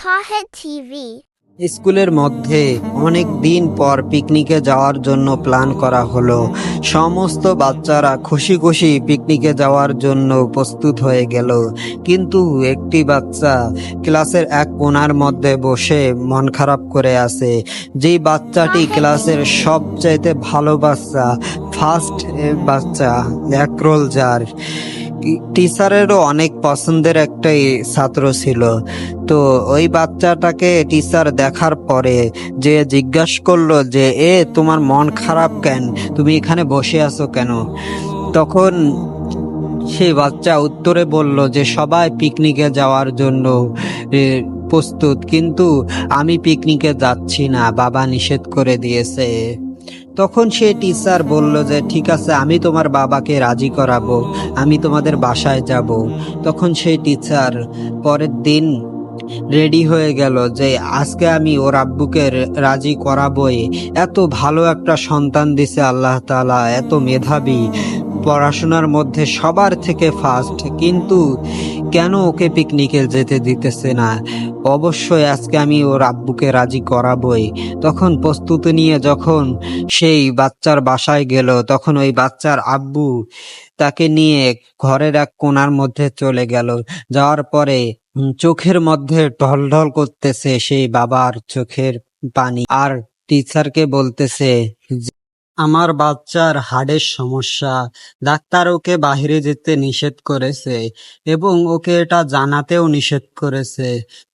Tahet TV. স্কুলের মধ্যে অনেক দিন পর পিকনিকে যাওয়ার জন্য প্ল্যান করা হলো। সমস্ত বাচ্চারা খুশি খুশি পিকনিকে যাওয়ার জন্য প্রস্তুত হয়ে গেল, কিন্তু একটি বাচ্চা ক্লাসের এক কোণার মধ্যে বসে মন খারাপ করে আছে। যেই বাচ্চাটি ক্লাসের সবচাইতে ভালো বাচ্চা, ফার্স্ট বাচ্চা, একরোল যার, টিচারেরও অনেক পছন্দের একটাই ছাত্র ছিল। তো ওই বাচ্চাটাকে টিচার দেখার পরে যে জিজ্ঞাসা করলো যে তোমার মন খারাপ কেন, তুমি এখানে বসে আছো কেন? তখন সেই বাচ্চা উত্তরে বলল যে সবাই পিকনিকে যাওয়ার জন্য এ, প্রস্তুত, কিন্তু আমি পিকনিকে যাচ্ছি না, বাবা নিষেধ করে দিয়েছে। তখন সে টিচার বলল যে ঠিক আছে, আমি তোমার বাবাকে রাজি করাবো, আমি তোমাদের বাসায় যাব। তখন সেই টিচার পরের দিন রেডি হয়ে গেল যে আজকে আমি ওর আব্বুকে রাজি করাবোই। এত ভালো একটা সন্তান দিছে আল্লাহ তাআলা, এত মেধাবী, পড়াশোনার মধ্যে সবার থেকে ফার্স্ট, কিন্তু কেন ওকে পিকনিকে যেতে দিতেছে না? অবশ্যই আজকে আমি ওর আব্বুকে রাজি করাবোই। তখন প্রস্তুতি নিয়ে যখন সেই বাচ্চার বাসায় গেল, তখন ওই বাচ্চার আব্বু তাকে নিয়ে ঘরের এক কোণার মধ্যে চলে গেল। যাওয়ার পরে চোখের মধ্যে ঢলঢল করতেছে সেই বাবার চোখের পানি, আর টিচারকে বলতেছে যে, আমার বাচ্চার হার্টের সমস্যা, ডাক্তার ওকে বাইরে যেতে নিষেধ করেছে এবং ওকে এটা জানাতেও নিষেধ করেছে,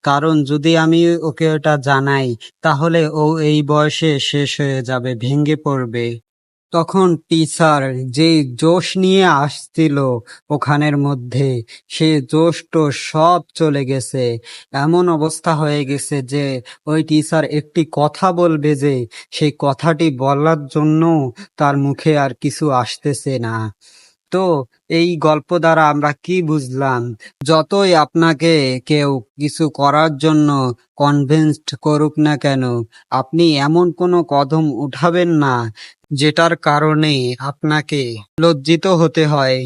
কারণ যদি আমি ওকে এটা জানাই তাহলে ও এই বয়সে শেষ হয়ে যাবে, ভেঙে পড়বে। তখন টিচার যে জোশ নিয়ে আসছিল ওখানের মধ্যে, সে জোশ তো সব চলে গেছে। এমন অবস্থা হয়ে গেছে যে ওই টিচার একটি কথা বলবে যে সেই কথাটি বলার জন্য তার মুখে আর কিছু আসতেছে না। তো এই গল্প দ্বারা আমরা কি বুঝলাম? যতই আপনাকে কেউ কিছু করার জন্য কনভিন্সড করুক না কেন, আপনি এমন কোনো কদম উঠাবেন না যেটার কারণে আপনাকে লজ্জিত হতে হয়।